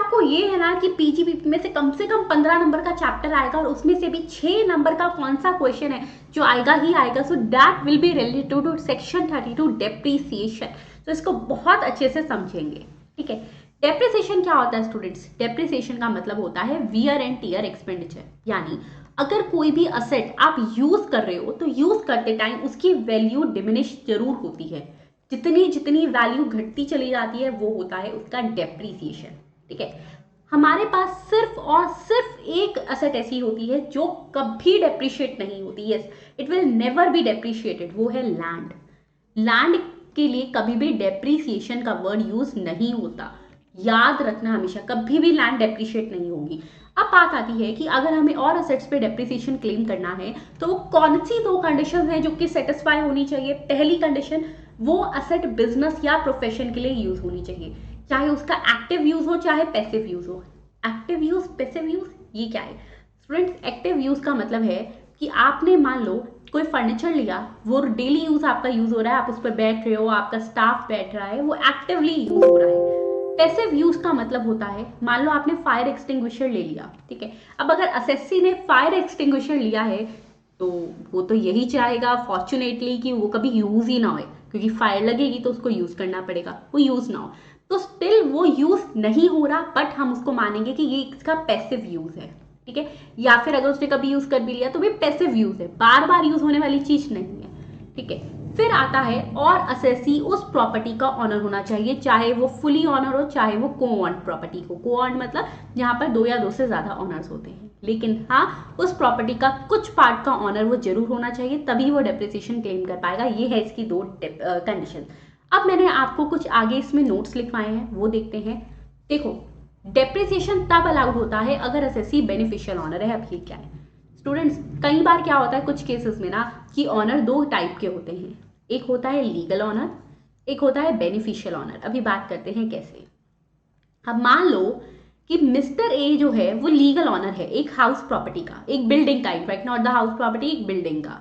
आपको ये है ना कि पीजीबीपी में से कम 15 नंबर का चैप्टर आएगा और उसमें से भी 6 नंबर का कौन सा क्वेश्चन है जो आएगा ही आएगा, so that will be related to section 32 depreciation. तो इसको बहुत अच्छे से समझेंगे, ठीक है। डेप्रिसिएशन क्या होता है स्टूडेंट्स? डेप्रिसिएशन का मतलब होता है वियर एंड टीयर एक्सपेंडिचर, यानी अगर कोई भी असेट आप यूज कर रहे हो तो यूज करते टाइम उसकी वैल्यू डिमिनिश जरूर होती है, जितनी जितनी वैल्यू घटती चली जाती है वो होता है उसका डेप्रीसिएशन, ठीक है। हमारे पास सिर्फ और सिर्फ एक असेट ऐसी होती है जो कभी डेप्रिशिएट नहीं होती, yes it will never be depreciated, वो है लैंड। लैंड के लिए कभी भी डेप्रीसिएशन का वर्ड यूज नहीं होता, याद रखना हमेशा, कभी भी लैंड डेप्रिशिएट नहीं होगी। अब बात आती है कि अगर हमें और असेट्स पे डेप्रिसिएशन क्लेम करना है तो वो कौन सी 2 कंडीशन है जो कि सेटिस्फाई होनी चाहिए? पहली कंडीशन, वो असेट बिजनेस या प्रोफेशन के लिए यूज होनी चाहिए, चाहे उसका एक्टिव यूज हो चाहे पैसिव यूज हो। एक्टिव यूज, पैसिव यूज, ये क्या है स्टूडेंट्स? एक्टिव यूज का मतलब है कि आपने मान लो कोई फर्नीचर लिया, वो डेली यूज आपका यूज हो रहा है, आप उस पर बैठ रहे हो, आपका स्टाफ बैठ रहा है, वो एक्टिवली यूज हो रहा है। पैसिव यूज का मतलब होता है, मान लो आपने फायर एक्सटिंग्विशर ले लिया, ठीक है। अब अगर असेसी ने फायर एक्सटिंग्विशर लिया है तो वो तो यही चाहेगा फॉर्चुनेटली कि वो कभी यूज ही ना हो, क्योंकि फायर लगेगी तो उसको यूज करना पड़ेगा, वो यूज ना हो, तो स्टिल वो यूज नहीं हो रहा, बट हम उसको मानेंगे कि ये इसका पैसिव यूज है, ठीक है। या फिर अगर उसने कभी यूज कर भी लिया तो भी पैसिव यूज है, बार बार यूज होने वाली चीज नहीं है, ठीक है। फिर आता है और असेसी उस प्रॉपर्टी का ऑनर होना चाहिए, चाहे वो फुली ऑनर हो चाहे वो को ऑन प्रॉपर्टी हो। को ऑन मतलब जहां पर 2 या 2 से ज्यादा ऑनर्स होते हैं, लेकिन हाँ उस प्रॉपर्टी का कुछ पार्ट का ऑनर वो जरूर होना चाहिए, तभी वो डेप्रिसिएशन क्लेम कर पाएगा। ये है इसकी 2 कंडीशन। अब मैंने आपको कुछ आगे इसमें नोट्स लिखवाए हैं, वो देखते हैं। देखो, डेप्रिसिएशन तब अलाउड होता है अगर असेसी बेनिफिशियल ऑनर है। अब ये क्या है स्टूडेंट्स? कई बार क्या होता है कुछ केसेस में ना कि ऑनर 2 टाइप के होते हैं, एक होता है लीगल ऑनर, एक होता है बेनिफिशियल ऑनर। अभी बात करते हैं कैसे। अब मान लो कि मिस्टर ए जो है वो लीगल ऑनर है एक हाउस प्रॉपर्टी का, एक बिल्डिंग का, in fact not the house property, एक बिल्डिंग का।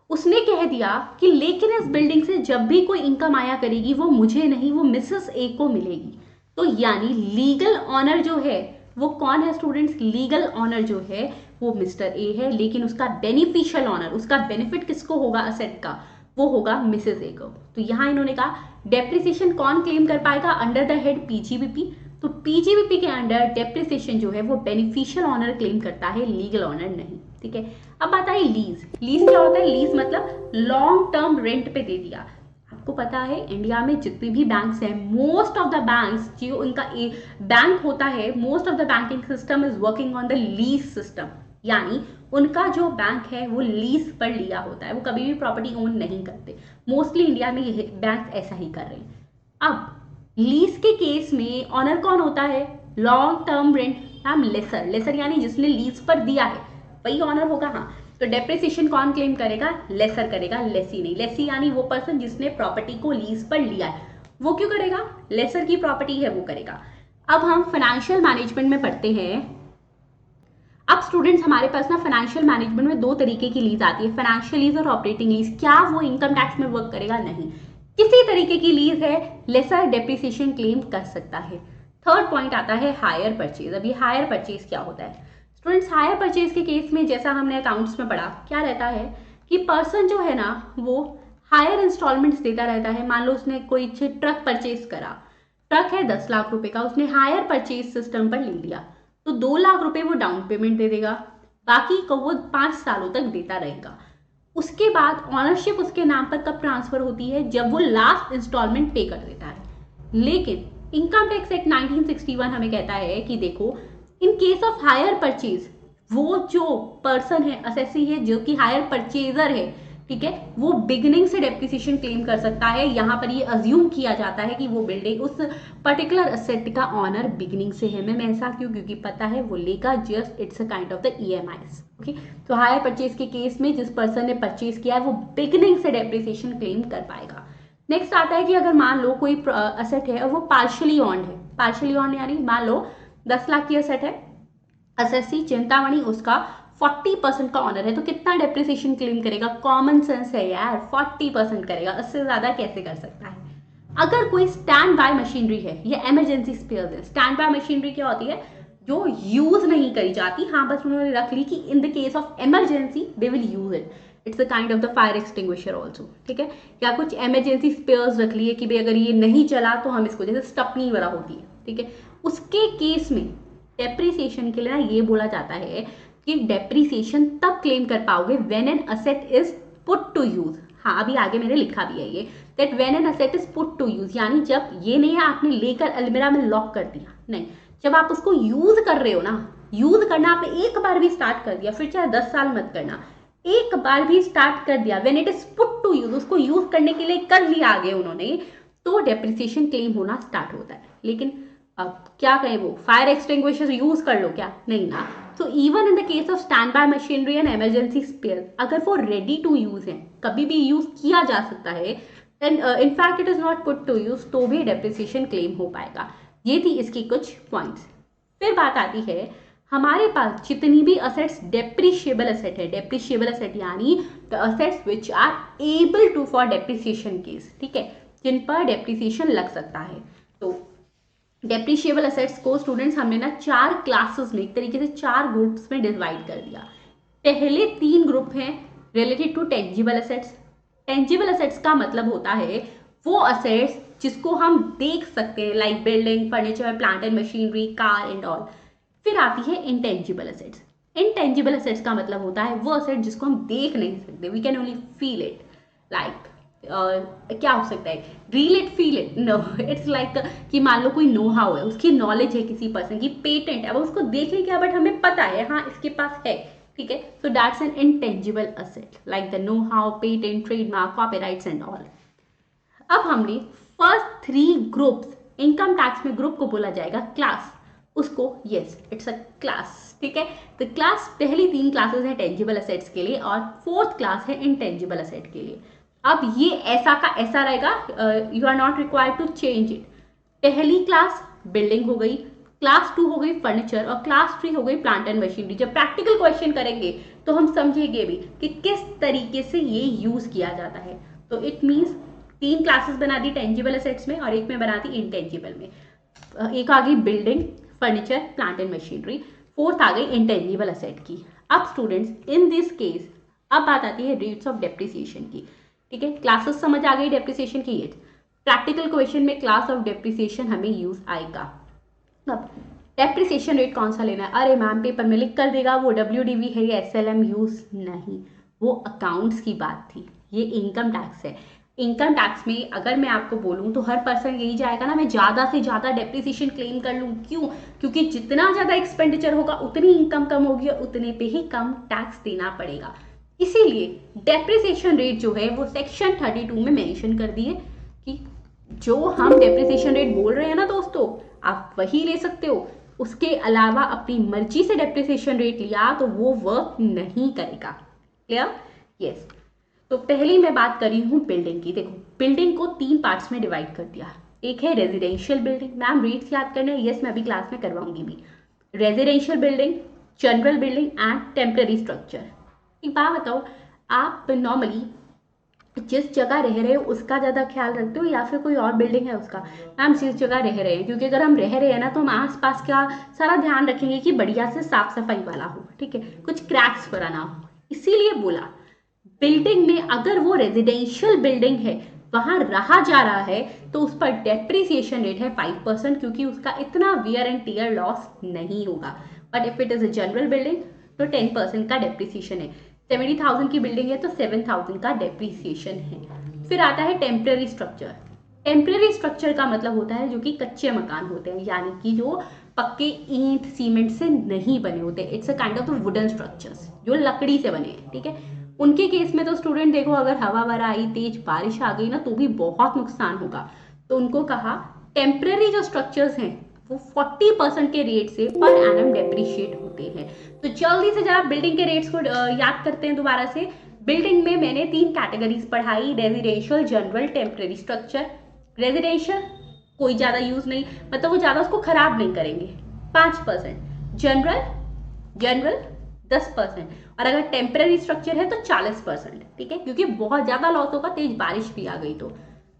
उसने कह दिया कि लेकिन इस बिल्डिंग से जब भी कोई इनकम आया करेगी वो मुझे नहीं, वो मिसेस ए को मिलेगी। तो यानी लीगल ऑनर जो है वो कौन है स्टूडेंट्स? लीगल ऑनर जो है वो मिस्टर ए है, लेकिन उसका बेनिफिशियल ऑनर, उसका बेनिफिट किसको होगा असेट का? वो होगा मिसेस ए को। तो यहां इन्होंने कहा डेप्रिसिएशन कौन क्लेम कर पाएगा? Under the head PGBP. तो पीजीबीपी के अंडर डेप्रिसिएशन जो है वो बेनिफिशियल ऑनर क्लेम करता है, लीगल ऑनर नहीं, ठीक है। अब बात आई लीज। लीज क्या होता है? लीज मतलब लॉन्ग टर्म रेंट पे दे दिया। आपको पता है इंडिया में जितने भी बैंक्स हैं, मोस्ट ऑफ द बैंक्स जो इनका बैंक होता है, most of the banking system is working on the lease system, यानी उनका जो बैंक है वो लीज पर लिया होता है, वो कभी भी प्रॉपर्टी ओन नहीं करते। मोस्टली इंडिया में ये बैंक ऐसा ही कर रहे हैं। अब लीज के केस में ऑनर कौन होता है? Long term rent, ma'am lessor. Lessor यानी जिसने लीज पर दिया है वही ऑनर होगा। हाँ, तो डेप्रिसिएशन कौन क्लेम करेगा? लेसर करेगा, लेसी नहीं। लेसी यानी वो पर्सन जिसने प्रॉपर्टी को लीज पर लिया है, वो क्यों करेगा? लेसर की प्रॉपर्टी है वो करेगा। अब हम फाइनेंशियल मैनेजमेंट में पढ़ते हैं। अब स्टूडेंट्स हमारे पास ना फाइनेंशियल मैनेजमेंट में 2 तरीके की लीज आती है, फाइनेंशियल लीज और ऑपरेटिंग लीज। क्या वो इनकम टैक्स में वर्क करेगा? नहीं। किसी तरीके की लीज है, लेसर डेप्रिसिएशन क्लेम कर सकता है। थर्ड पॉइंट आता है हायर परचेज। अब ये हायर परचेज क्या होता है स्टूडेंट्स? हायर परचेज के केस में जैसा हमने अकाउंट्स में पढ़ा, क्या रहता है कि पर्सन जो है ना वो हायर इंस्टॉलमेंट्स देता रहता है। मान लो उसने कोई ट्रक परचेज करा, ट्रक है 10 लाख रुपए का, उसने हायर परचेज सिस्टम पर ले लिया, तो 2 लाख रुपए वो डाउन पेमेंट दे देगा, बाकी को वो 5 सालों तक देता रहेगा। उसके बाद ऑनरशिप उसके नाम पर कब ट्रांसफर होती है? जब वो लास्ट इंस्टॉलमेंट पे कर देता है। लेकिन इनकम टैक्स एक्ट 1961 हमें कहता है कि देखो, in case of hire purchase, वो जो पर्सन है, असेसी है, जो कि हायर परचेजर है, ठीक है, वो बिगिनिंग से डेप्रिसिएशन क्लेम कर सकता है। यहां पर ये अज्यूम किया जाता है कि वो बिल्डिंग, उस पर्टिकुलर असेट का ऑनर बिगिनिंग से है। मैम ऐसा क्यों? क्योंकि पता है वो लेगा, just it's a kind of the EMIs. Okay, तो हायर परचेज के केस में जिस पर्सन ने परचेज किया है वो बिगिनिंग से डेप्रिसिएशन क्लेम कर पाएगा। नेक्स्ट आता है कि अगर मान लो कोई असेट है और वो पार्शियली ऑन्ड है। पार्शियली ऑन्ड यानी मान लो 10 लाख की असेट है, असेसी चिंतामणि उसका 40% का ऑनर है, तो कितना डेप्रिसिएशन क्लेम करेगा? कॉमन सेंस है यार, 40% करेगा, उससे ज्यादा कैसे कर सकता है? अगर कोई स्टैंड बाय मशीनरी है, ये इमरजेंसी स्पेयर्स है। स्टैंड बाय मशीनरी क्या होती है? जो यूज नहीं करी जाती, हाँ बस उन्होंने रख ली कि इन the case of emergency they will use it. It's a kind of the fire extinguisher also, ठीक है। या कुछ इमरजेंसी स्पेयर्स रख लिए कि भाई अगर ये नहीं चला तो हम इसको, जैसे स्टपनी वाला होती है, ठीक है, उसके केस में डेप्रिसिएशन के लिए ना ये बोला जाता है कि डेप्रिसिएशन तब क्लेम कर पाओगे when an asset is put to use. हाँ, अभी आगे मैंने लिखा भी है ये, that when an asset is put to use, यानी जब ये नहीं है आपने लेकर अलमीरा में लॉक कर दिया, नहीं, जब आप उसको यूज कर रहे हो ना, यूज करना आपने एक बार भी स्टार्ट कर दिया, फिर चाहे 10 साल मत करना, एक बार भी स्टार्ट कर दिया, when it is put to use, उसको यूज करने के लिए कर लिया आगे उन्होंने, तो डेप्रिसिएशन क्लेम होना स्टार्ट होता है। लेकिन अब क्या कहें, वो फायर एक्सटिंग्विशर यूज कर लो क्या? नहीं ना। So even in the case of standby machinery and emergency spare, अगर वो रेडी टू यूज है, कभी भी यूज किया जा सकता है, and in fact it is not put to use, तो भी डेप्रिसिएशन क्लेम हो पाएगा। ये थी इसकी कुछ पॉइंट्स। फिर बात आती है, हमारे पास जितनी भी असेट्स डेप्रिशिएबल असेट है, डेप्रिशिएबल असेट यानी the assets which are able to for depreciation case, ठीक है, जिन पर डेप्रिसिएशन लग सकता है। तो डेप्रिशिएबल असेट्स को स्टूडेंट्स हमने ना 4 क्लासेस में, एक तरीके से 4 ग्रुप्स में डिवाइड कर दिया। पहले 3 ग्रुप हैं related to tangible assets. Tangible assets का मतलब होता है वो असेट्स जिसको हम देख सकते हैं, like building, furniture, plant and machinery, car and all. फिर आती है इंटेंजिबल असेट्स। इंटेंजिबल असेट्स का मतलब होता है वो असेट जिसको हम देख नहीं सकते, we can only feel it, like क्या हो सकता है, reel it, feel it, no, it's like कि मान लो कोई नो हाउ है, उसकी नॉलेज है किसी पर्सन की, पेटेंट है, अब उसको देखें क्या, बट हमें पता है हाँ इसके पास है, ठीक है, so that's an intangible asset, like the know how, patent, trademark, copyrights and all. अब हमने फर्स्ट 3 ग्रुप्स, इनकम टैक्स में ग्रुप को बोला जाएगा क्लास, उसको यस इट्स अ क्लास, ठीक है। तो क्लास, पहली 3 क्लासेस है टेंजिबल असेट्स के लिए और 4th क्लास है इंटेंजिबल असेट के लिए। अब ये ऐसा का ऐसा रहेगा, you are not required to change it. पहली क्लास बिल्डिंग हो गई, क्लास 2 हो गई फर्नीचर और क्लास 3 हो गई प्लांट एंड मशीनरी। जब प्रैक्टिकल क्वेश्चन करेंगे तो हम समझेंगे भी कि किस तरीके से ये यूज किया जाता है। तो इट मीन्स 3 क्लासेस बना दी टेंजिबल असेट्स में और एक में बना दी इंटेंजिबल में। एक आ गई building, furniture, plant and machinery, 4th आ गई इंटेंजिबल असेट की। अब स्टूडेंट्स इन दिस केस अब बात आती है रेट्स ऑफ डेप्रिसिएशन की, ठीक है। क्लासेस समझ आ गई डेप्रिसिएशन की, प्रैक्टिकल क्वेश्चन में क्लास ऑफ डेप्रिसिएशन हमें यूज आएगा। अब डेप्रिसिएशन रेट कौन सा लेना है? अरे मैम पेपर में लिख कर देगा, वो WDV है या SLM यूज नहीं, वो अकाउंट्स की बात थी, ये इनकम टैक्स है। इनकम टैक्स में अगर मैं आपको बोलूं तो हर पर्सन यही जाएगा ना, मैं ज़्यादा से ज़्यादा डेप्रिसिएशन क्लेम कर लूँ, क्यों? क्योंकि जितना ज़्यादा एक्सपेंडिचर होगा उतनी इनकम कम होगी और उतने पे ही कम टैक्स देना पड़ेगा। इसीलिए डेप्रिसिएशन रेट जो है वो सेक्शन 32 में मेंशन कर दिए कि जो हम डेप्रिसिएशन रेट बोल रहे हैं ना दोस्तों, आप वही ले सकते हो। उसके अलावा अपनी मर्जी से डेप्रिसिएशन रेट लिया तो वो वर्क नहीं करेगा। क्लियर? यस। तो पहली मैं बात कर रही हूँ बिल्डिंग की। देखो, बिल्डिंग को 3 पार्ट्स में डिवाइड कर दिया। एक है रेजिडेंशियल बिल्डिंग, मैम रेट्स याद करने, यस मैं अभी क्लास में करवाऊंगी भी। Residential building, general building and temporary structure. एक बात बताओ, आप नॉर्मली जिस जगह रह रहे हो उसका ज़्यादा ख्याल रखते हो या फिर कोई और बिल्डिंग है उसका? मैम जिस जगह रह रहे हैं, क्योंकि अगर हम रह रहे हैं ना तो हम आसपास का सारा ध्यान रखेंगे कि बढ़िया से साफ सफाई वाला हो, ठीक है, कुछ क्रैक्स वगैरह ना हो। इसीलिए बोला बिल्डिंग में अगर वो रेजिडेंशियल बिल्डिंग है, वहां रहा जा रहा है, तो उस पर डेप्रिसिएशन रेट है 5%, क्योंकि उसका इतना वियर एंड टीयर लॉस नहीं होगा। But if it is a general building तो 10% का डेप्रिसिएशन है। 70,000 की बिल्डिंग है तो 7,000 का डेप्रिसिएशन है। फिर आता है टेम्पररी स्ट्रक्चर। टेम्पररी स्ट्रक्चर का मतलब होता है जो कि कच्चे मकान होते हैं, यानी कि जो पक्के ईंट सीमेंट से नहीं बने होते। It's a kind of wooden structures जो लकड़ी से बने हैं, ठीक है। उनके केस में तो स्टूडेंट देखो, अगर हवा वरा आई, तेज बारिश आ गई ना तो भी बहुत नुकसान होगा। तो उनको कहा टेम्पररी जो स्ट्रक्चर्स हैं वो 40% के रेट से पर एनम डेप्रिशिएट होते हैं। तो जल्दी से जरा बिल्डिंग के रेट्स को याद करते हैं दोबारा से। बिल्डिंग में मैंने 3 कैटेगरीज पढ़ाई, residential, general, temporary structure. Residential कोई ज़्यादा यूज नहीं, मतलब वो ज़्यादा उसको खराब नहीं करेंगे, 5%। जनरल 10%, और अगर टेम्पररी स्ट्रक्चर है तो 40%, ठीक है, क्योंकि बहुत ज़्यादा लॉस होगा तेज बारिश भी आ गई तो।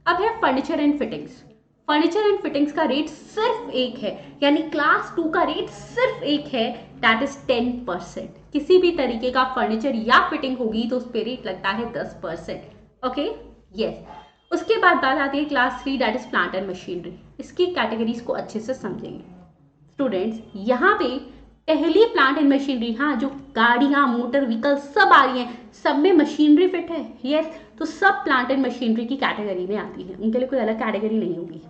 अब है furniture and fittings. Furniture and fittings का रेट सिर्फ एक है, यानी क्लास 2 का रेट सिर्फ एक है, दैट इज 10%। किसी भी तरीके का फर्नीचर या फिटिंग होगी तो उस पर रेट लगता है 10%। Okay, yes. उसके बाद बात आती है class 3, that is plant and machinery. इसकी कैटेगरीज को अच्छे से समझेंगे स्टूडेंट्स। यहाँ पे पहली प्लांट एंड मशीनरी, हाँ, जो गाड़ियां मोटर व्हीकल सब आ रही हैं, सब में मशीनरी फिट है, यस, तो सब प्लांट एंड मशीनरी की कैटेगरी में आती है, उनके लिए कोई अलग कैटेगरी नहीं होगी।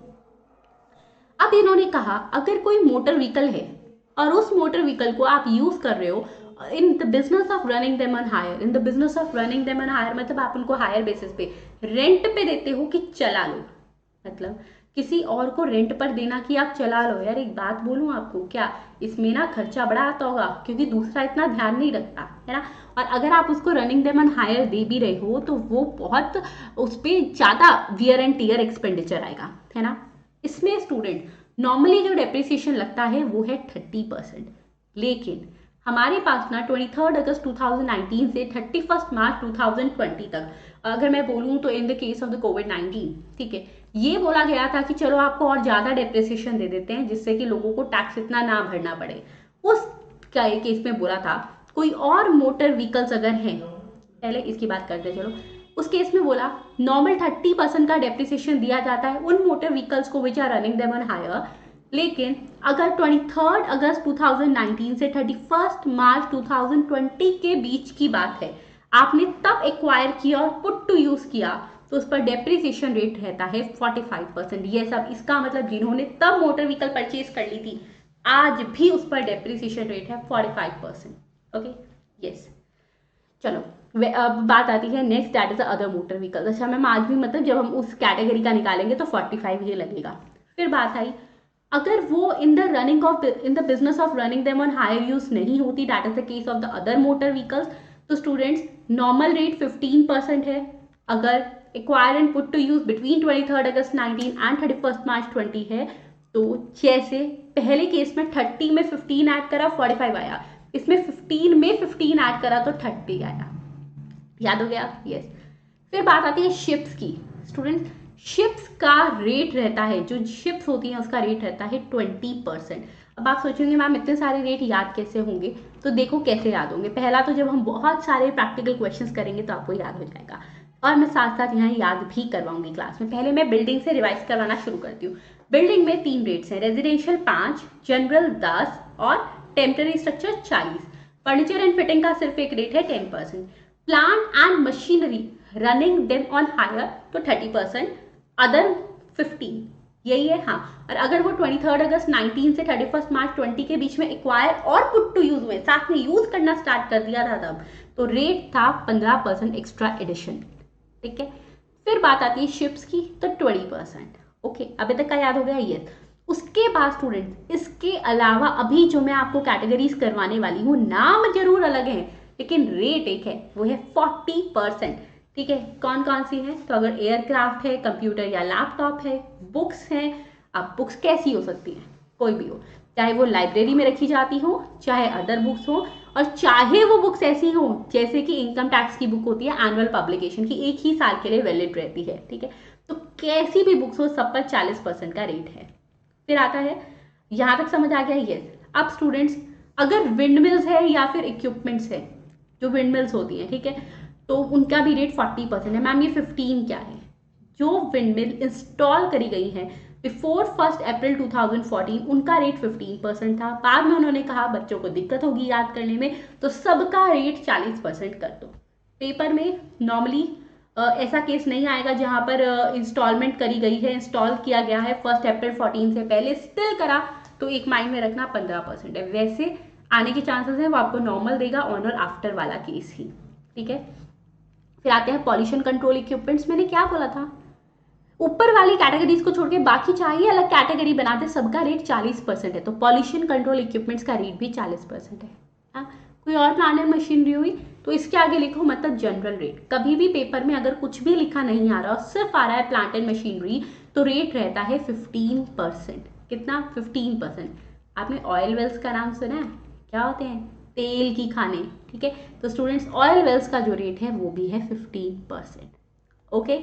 अब इन्होंने कहा अगर कोई मोटर व्हीकल है और उस मोटर व्हीकल को आप यूज कर रहे हो in the business of running them on hire, in the business of running them on hire मतलब आप उनको हायर बेसिस पे रेंट पे देते हो कि चला लो, मतलब किसी और को रेंट पर देना कि आप चला लो। यार एक बात बोलूं आपको, क्या इसमें ना खर्चा बड़ा आता होगा, क्योंकि दूसरा इतना ध्यान नहीं रखता है ना। और अगर आप उसको रनिंग देम ऑन हायर दे भी रहे हो तो वो बहुत उस पर ज्यादा वियर एंड टीयर एक्सपेंडिचर आएगा, है ना। इसमें स्टूडेंट नॉर्मली जो डेप्रिसिएशन लगता है वो है 30%, लेकिन हमारे पास ना 23 अगस्त 2019 से 31 मार्च 2020 तक, अगर मैं बोलूँ तो in the case of the कोविड-19, ठीक है, ये बोला गया था कि चलो आपको और ज़्यादा डेप्रिसिएशन दे देते हैं जिससे कि लोगों को टैक्स इतना ना भरना पड़े। उस केस में बोला था कोई और मोटर व्हीकल्स अगर हैं, पहले इसकी बात करते चलो, उस केस में बोला नॉर्मल 30% का डेप्रिसिएशन दिया जाता है उन मोटर व्हीकल्स को which are running them on hire, लेकिन अगर 23 अगस्त 2019 से 31 मार्च 2020 के बीच की बात है, आपने तब एक्वायर किया और पुट टू यूज किया, तो उस पर डेप्रिसिएशन रेट रहता है 45%। ये सब इसका मतलब जिन्होंने तब मोटर व्हीकल परचेज कर ली थी, आज भी उस पर डेप्रिसिएशन रेट है 45%। Okay, yes. चलो अब बात आती है next, that is other motor vehicle. अच्छा मैम आज भी मतलब जब हम उस कैटेगरी का निकालेंगे तो 45 ये लगेगा। फिर बात आई अगर वो in the business of running them on hire use नहीं होती, that is the case of the other motor vehicles, तो स्टूडेंट्स नॉर्मल रेट 15% है। अगर acquire and put to use between 23 August 19 and 31 March 20 है, तो जैसे पहले केस में 30 में 15 ऐड करा 45 आया, इसमें 15 में 15 ऐड करा तो 30 आया। याद हो गया? यस। फिर बात आती है शिप्स की। स्टूडेंट शिप्स का रेट रहता है, जो शिप्स होती हैं उसका रेट रहता है 20%। अब आप सोचेंगे मैम इतने सारे रेट याद कैसे होंगे, तो देखो कैसे याद होंगे। पहला तो जब हम बहुत सारे प्रैक्टिकल क्वेश्चंस करेंगे तो आपको याद हो जाएगा, और मैं साथ साथ यहाँ याद भी करवाऊंगी क्लास में। पहले मैं बिल्डिंग से रिवाइज करवाना शुरू करती हूँ। बिल्डिंग में 3 रेट्स हैं, रेजिडेंशियल 5, जनरल 10 और temporary structure 40। Furniture and fitting का सिर्फ एक रेट है 10%। Plant and machinery running them on hire तो 30%, अदर 15, यही है। हाँ, और अगर वो 23 अगस्त 19 से 31 मार्च 20 के बीच में एक्वायर और पुट टू यूज हुए, साथ में यूज करना स्टार्ट कर दिया था तब, तो रेट था 15% एक्स्ट्रा एडिशन। ठीक है। फिर बात आती है शिप्स की, तो 20%। ओके, अभी तक का याद हो गया? यस। उसके बाद स्टूडेंट इसके अलावा अभी जो मैं आपको कैटेगरीज करवाने वाली हूँ, नाम जरूर अलग है लेकिन रेट एक है, वो है 40%। ठीक है, कौन कौन सी है? तो अगर एयरक्राफ्ट है, कंप्यूटर या लैपटॉप है, बुक्स हैं। अब बुक्स कैसी हो सकती हैं? कोई भी हो, चाहे वो लाइब्रेरी में रखी जाती हो, चाहे अदर बुक्स हो, और चाहे वो बुक्स ऐसी हो जैसे कि इनकम टैक्स की बुक होती है एनुअल पब्लिकेशन की, एक ही साल के लिए वैलिड रहती है। ठीक है, तो कैसी भी बुक्स हो सब पर 40% का रेट है। फिर आता है, यहां तक समझ आ गया? यस। अब स्टूडेंट्स अगर विंडमिल्स है या फिर इक्विपमेंट्स है, जो विंडमिल्स होती हैं, ठीक है, तो उनका भी रेट 40% है। मैम ये 15 क्या है? जो विंडमिल इंस्टॉल करी गई है बिफोर 1 अप्रैल 2014, उनका रेट 15% था। बाद में उन्होंने कहा बच्चों को दिक्कत होगी याद करने में, तो सबका रेट 40% कर दो। पेपर में नॉर्मली ऐसा केस नहीं आएगा जहां पर इंस्टॉलमेंट करी गई है, इंस्टॉल किया गया है 1 अप्रैल 14 से पहले, स्टिल करा, तो एक माइंड में रखना 15% है। वैसे आने के चांसेस हैं वो आपको नॉर्मल देगा, ऑन और आफ्टर वाला केस ही। ठीक है। फिर आते हैं पॉल्यूशन कंट्रोल इक्विपमेंट्स। मैंने क्या बोला था, ऊपर वाली कैटेगरीज को छोड़ के बाकी चाहिए अलग कैटेगरी बनाते, सबका रेट 40% है, तो पॉल्यूशन कंट्रोल इक्विपमेंट्स का रेट भी 40% है। हाँ, कोई और प्लांट एंड मशीनरी हुई तो इसके आगे लिखो मतलब जनरल रेट। कभी भी पेपर में अगर कुछ भी लिखा नहीं आ रहा और सिर्फ आ रहा है प्लांट एंड मशीनरी, तो रेट रहता है 15%। कितना? 15%। आपने ऑयल वेल्स का नाम सुना है? क्या होते हैं? तेल की खाने। ठीक है, तो स्टूडेंट्स ऑयल वेल्स का जो रेट है वो भी है 15%। ओके,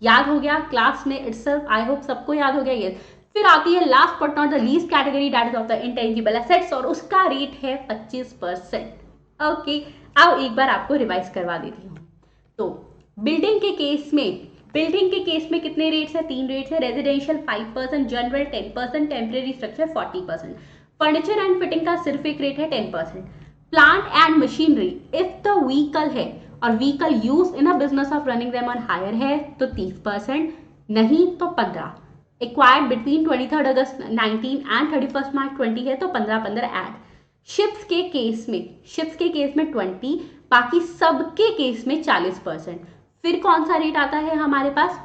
याद हो गया क्लास में इटसेल्फ, आई होप सबको याद हो गया ये। फिर आती है last but not the least category, that is of the intangible assets, और उसका रेट है 25%। ओके, अब एक बार आपको रिवाइज करवा देती हूँ। तो बिल्डिंग के केस में कितने रेट्स हैं? 3 रेट्स है। Residential 5%, general 10%, temporary structure 40%। Furniture and fitting का सिर्फ एक रेट है 10%। Plant and machinery, if the vehicle है और vehicle use in a business of running them on hire है तो 30%, नहीं तो 15। Acquired between 23 August 19 and 31 March 20 है तो 15 ऐड। शिप्स के केस में 20, बाकी सबके केस में 40%। फिर कौन सा रेट आता है हमारे पास?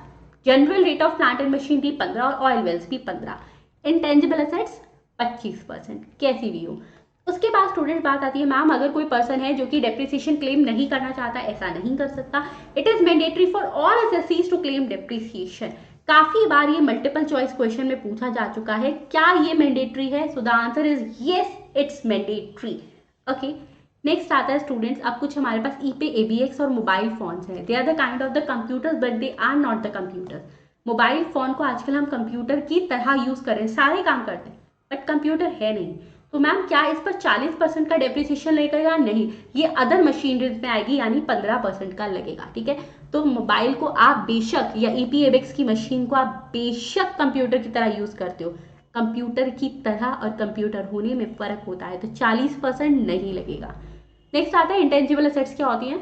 General rate of plant and machinery 15 और ऑयल वेल्स भी 15। इंटेंजिबल एसेट्स 25%, कैसी भी हो। उसके बाद स्टूडेंट बात आती है, मैम अगर कोई पर्सन है जो कि डेप्रिसिएशन क्लेम नहीं करना चाहता, ऐसा नहीं कर सकता। It is mandatory for all assessees to claim depreciation. काफी बार ये मल्टीपल चॉइस क्वेश्चन में पूछा जा चुका है, क्या ये मैंडेटरी है? So the answer is yes, it's mandatory. Okay, next आता है स्टूडेंट्स, अब कुछ हमारे पास ई पे एबीएक्स और मोबाइल फोन्स हैं। They are the kind of the computers but they are not the computers. Mobile phone को आजकल हम कंप्यूटर की तरह यूज कर रहे हैं, सारे काम करते हैं, बट कंप्यूटर है नहीं। तो मैम क्या इस पर 40% का डेप्रिसिएशन लगेगा? नहीं, ये अदर मशीनरीज में आएगी, यानी 15% का लगेगा। ठीक है, तो मोबाइल को आप बेशक या ईपीएबेक्स की मशीन को आप बेशक कंप्यूटर की तरह यूज करते हो, कंप्यूटर की तरह और कंप्यूटर होने में फर्क होता है, तो 40% नहीं लगेगा। नेक्स्ट आता है इंटेंजिबल एसेट्स क्या होती हैं?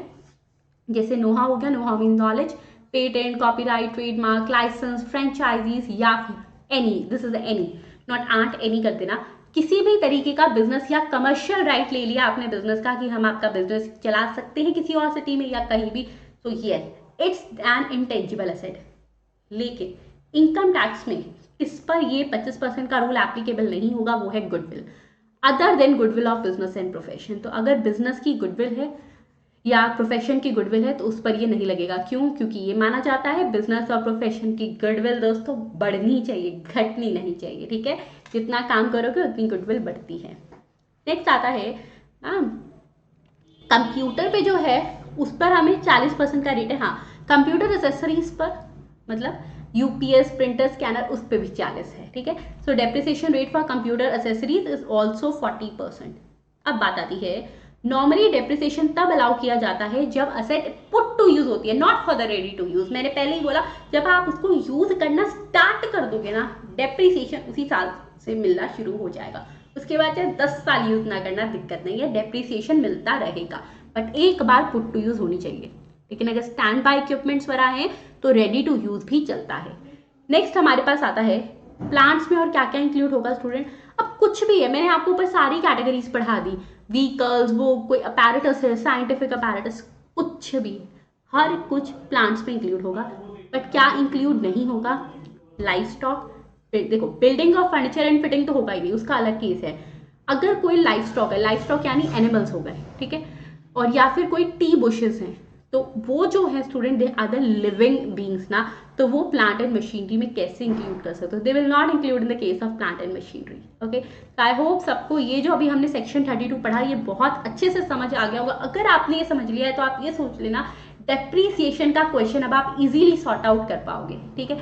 जैसे नोहा हो गया, know how mean knowledge, patent, copyright, trademark, licence, franchisees या फिर any, this is any, not aunt, any कर देना, किसी भी तरीके का बिजनेस या कमर्शियल राइट ले लिया आपने बिजनेस का कि हम आपका बिजनेस चला सकते हैं किसी और सिटी में या कहीं भी, तो yes it's an intangible asset. लेकिन इनकम टैक्स में इस पर ये 25% का रूल एप्लीकेबल नहीं होगा, वो है goodwill, other than goodwill of business and profession. तो अगर बिजनेस की गुडविल है या प्रोफेशन की गुडविल है तो उस पर ये नहीं लगेगा। क्यों? क्योंकि ये माना जाता है बिजनेस और प्रोफेशन की गुडविल दोस्तों बढ़नी चाहिए, घटनी नहीं चाहिए। ठीक है, जितना काम करोगे उतनी गुडविल बढ़ती है। नेक्स्ट आता है कंप्यूटर पे जो है उस पर हमें 40% का रेट है। हाँ, कंप्यूटर एसेसरीज पर मतलब यूपीएस, प्रिंटर, स्कैनर, उस पर भी 40 है। ठीक है, सो depreciation rate for computer accessories is also 40%। अब बात आती है, नॉर्मली डेप्रिसिएशन तब अलाउ किया जाता है जब असेट पुट टू यूज होती है, not for the ready to use. मैंने पहले ही बोला, जब आप उसको यूज करना स्टार्ट कर दोगे ना, डेप्रिसिएशन उसी साल से मिलना शुरू हो जाएगा। उसके बाद चाहे 10 साल यूज ना करना, दिक्कत नहीं है, डेप्रिसिएशन मिलता रहेगा, बट एक बार पुट टू यूज होनी चाहिए। लेकिन अगर स्टैंड बाय इक्विपमेंट्स वगैरह हैं तो रेडी टू यूज भी चलता है। नेक्स्ट हमारे पास आता है प्लांट्स में और क्या क्या इंक्लूड होगा स्टूडेंट। अब कुछ भी है, मैंने आपको ऊपर सारी कैटेगरीज पढ़ा दी, व्हीकल्स, वो कोई अपैरेटस है, साइंटिफिक अपैरेटस, कुछ भी, हर कुछ प्लांट्स में इंक्लूड होगा। बट क्या इंक्लूड नहीं होगा? Life stock. देखो, बिल्डिंग और फर्नीचर एंड फिटिंग तो होगा ही नहीं, उसका अलग केस है। अगर कोई लाइफ स्टॉक है, लाइफ स्टॉक यानी एनिमल्स हो गए, ठीक है, और या फिर कोई टी बुशेस हैं, तो वो जो है student they are the living beings ना, तो वो प्लांट एंड मशीनरी में कैसे इंक्लूड कर सकते हो? They will not include in the case of plant and machinery. Okay, I hope सबको ये जो अभी हमने सेक्शन 32 पढ़ा ये बहुत अच्छे से समझ आ गया होगा। अगर आपने ये समझ लिया है तो आप ये सोच लेना डेप्रीसिएशन का क्वेश्चन अब आप इजीली सॉर्ट आउट कर पाओगे। ठीक है।